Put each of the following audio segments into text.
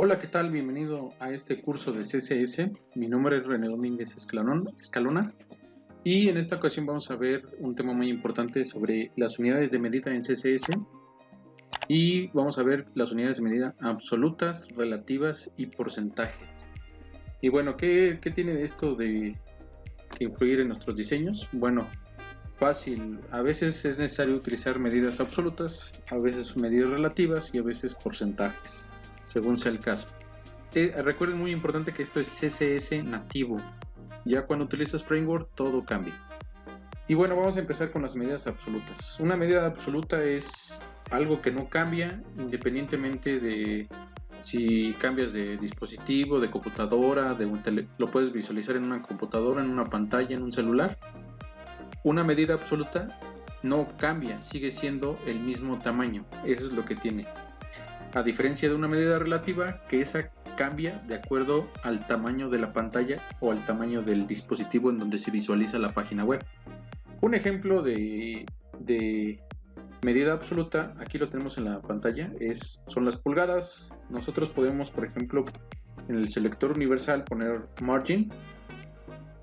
Hola, ¿qué tal? Bienvenido a este curso de CSS. Mi nombre es René Domínguez Escalona y en esta ocasión vamos a ver un tema muy importante sobre las unidades de medida en CSS y vamos a ver las unidades de medida absolutas, relativas y porcentajes. Y bueno, ¿qué tiene esto de influir en nuestros diseños? Bueno, fácil, a veces es necesario utilizar medidas absolutas, a veces medidas relativas y a veces porcentajes, según sea el caso. Recuerden, muy importante que esto es CSS nativo. Ya cuando utilizas framework todo cambia. Y bueno, vamos a empezar con las medidas absolutas. Una medida absoluta es algo que no cambia independientemente de si cambias de dispositivo, de computadora, lo puedes visualizar en una computadora, en una pantalla, en un celular. Una medida absoluta no cambia, sigue siendo el mismo tamaño. Eso es lo que tiene. A diferencia de una medida relativa, que esa cambia de acuerdo al tamaño de la pantalla o al tamaño del dispositivo en donde se visualiza la página web. Un ejemplo de medida absoluta, aquí lo tenemos en la pantalla, son las pulgadas. Nosotros podemos, por ejemplo, en el selector universal poner margin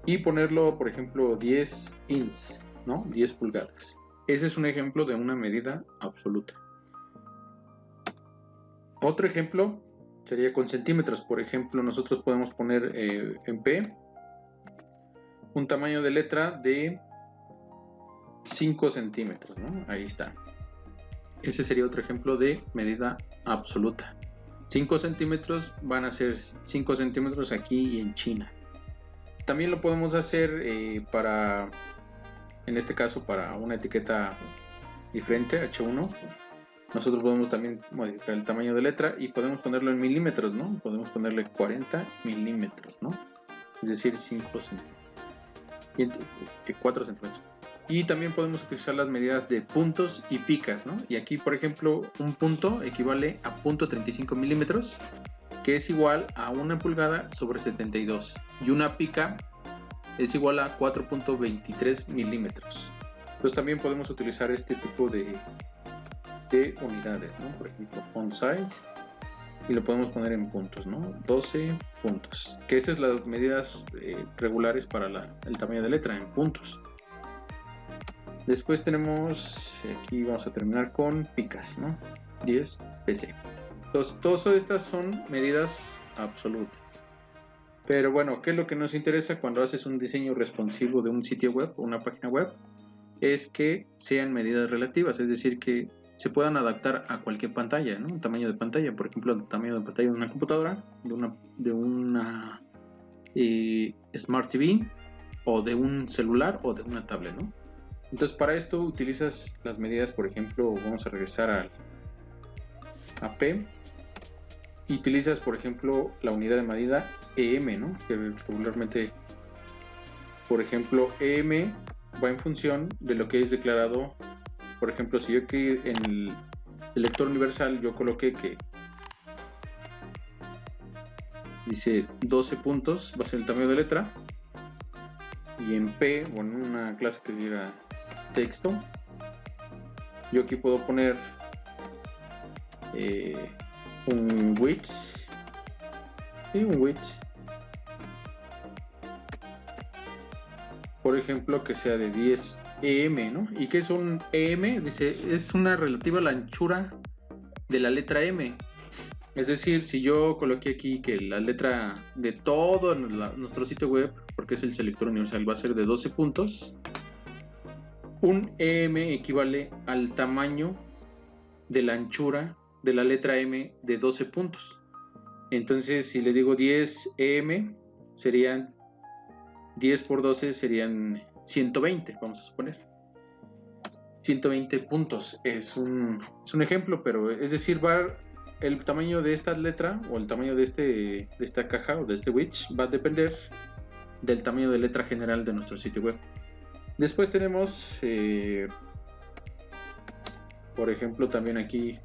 y ponerlo, por ejemplo, 10 inch, ¿no? 10 pulgadas. Ese es un ejemplo de una medida absoluta. Otro ejemplo sería con centímetros. Por ejemplo, nosotros podemos poner en P un tamaño de letra de 5 centímetros, ¿no? Ahí está. Ese sería otro ejemplo de medida absoluta. 5 centímetros van a ser 5 centímetros aquí y en China. También lo podemos hacer en este caso, para una etiqueta diferente, H1. Nosotros podemos también modificar el tamaño de letra y podemos ponerlo en milímetros, ¿no? Podemos ponerle 40 milímetros, ¿no? Es decir, 5 centímetros. 4 centímetros. Y también podemos utilizar las medidas de puntos y picas, ¿no? Y aquí, por ejemplo, un punto equivale a 0.35 milímetros, que es igual a 1 pulgada sobre 72. Y una pica es igual a 4.23 milímetros. Entonces también podemos utilizar este tipo de unidades, ¿no? Por ejemplo, font size, y lo podemos poner en puntos, ¿no? 12 puntos, que esas son las medidas regulares para el tamaño de letra, en puntos. Después tenemos, aquí vamos a terminar con picas, ¿no? 10 pc. Entonces, todas estas son medidas absolutas. Pero bueno, ¿qué es lo que nos interesa cuando haces un diseño responsivo de un sitio web o una página web? Es que sean medidas relativas, es decir, que se puedan adaptar a cualquier pantalla, ¿no? Un tamaño de pantalla, por ejemplo, el tamaño de pantalla de una computadora, de una Smart TV, o de un celular, o de una tablet, ¿no? Entonces, para esto utilizas las medidas, por ejemplo, vamos a regresar a P, y utilizas, por ejemplo, la unidad de medida EM, ¿no? Que regularmente, por ejemplo, EM va en función de lo que es declarado. Por ejemplo, si yo aquí en el selector universal yo coloqué que dice 12 puntos, va a ser el tamaño de letra, y en P, o en una clase que diga texto, yo aquí puedo poner un width, y un width, por ejemplo, que sea de 10 EM, ¿no? ¿Y qué es un EM? Dice, es una relativa a la anchura de la letra M. Es decir, si yo coloqué aquí que la letra de todo nuestro sitio web, porque es el selector universal, va a ser de 12 puntos, un EM equivale al tamaño de la anchura de la letra M de 12 puntos. Entonces, si le digo 10 EM, serían 10 por 12 serían 120, vamos a suponer. 120 puntos es un ejemplo, pero es decir, el tamaño de esta letra o el tamaño de esta caja o de este widget va a depender del tamaño de letra general de nuestro sitio web. Después tenemos, por ejemplo, también aquí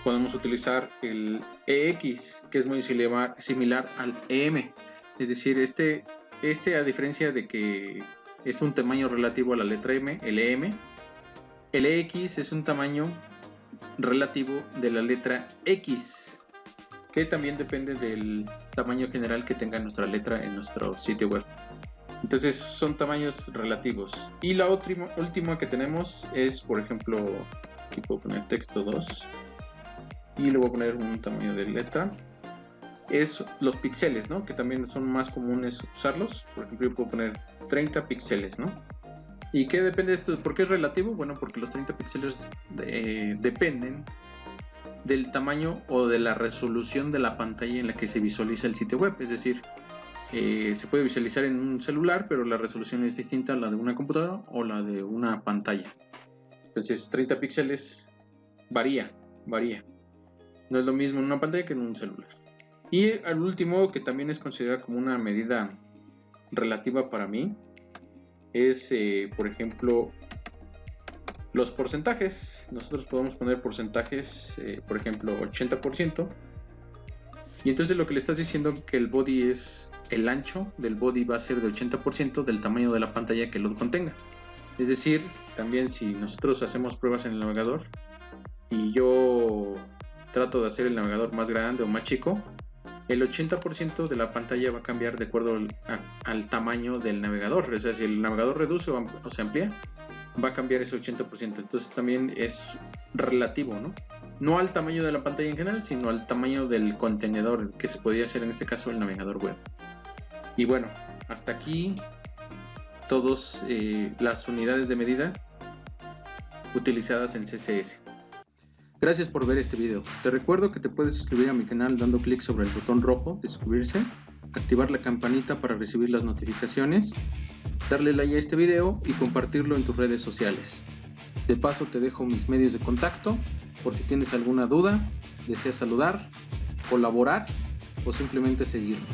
podemos utilizar el EX, que es muy similar al EM. Es decir, a diferencia de que es un tamaño relativo a la letra M, el EM, el EX es un tamaño relativo de la letra X. que también depende del tamaño general que tenga nuestra letra en nuestro sitio web. Entonces son tamaños relativos. Y la última que tenemos es, por ejemplo, aquí puedo poner texto 2 y le voy a poner un tamaño de letra. Es los píxeles, ¿no? Que también son más comunes usarlos. Por ejemplo, yo puedo poner 30 píxeles, ¿no? ¿Y qué depende de esto? ¿Por qué es relativo? Bueno, porque los 30 píxeles dependen del tamaño o de la resolución de la pantalla en la que se visualiza el sitio web. Es decir, se puede visualizar en un celular, pero la resolución es distinta a la de una computadora o la de una pantalla. Entonces 30 píxeles varía. No es lo mismo en una pantalla que en un celular. Y al último, que también es considerado como una medida relativa para mí, es por ejemplo los porcentajes. Nosotros podemos poner porcentajes, por ejemplo 80%, y entonces lo que le estás diciendo que el body es, el ancho del body va a ser de 80% del tamaño de la pantalla que lo contenga. Es decir, también si nosotros hacemos pruebas en el navegador y yo trato de hacer el navegador más grande o más chico, el 80% de la pantalla va a cambiar de acuerdo al tamaño del navegador. O sea, si el navegador reduce o se amplía, va a cambiar ese 80%. Entonces también es relativo, ¿no? No al tamaño de la pantalla en general, sino al tamaño del contenedor, que se podría hacer en este caso el navegador web. Y bueno, hasta aquí todas las unidades de medida utilizadas en CSS. Gracias por ver este video. Te recuerdo que te puedes suscribir a mi canal dando clic sobre el botón rojo de suscribirse, activar la campanita para recibir las notificaciones, darle like a este video y compartirlo en tus redes sociales. De paso te dejo mis medios de contacto por si tienes alguna duda, deseas saludar, colaborar o simplemente seguirme.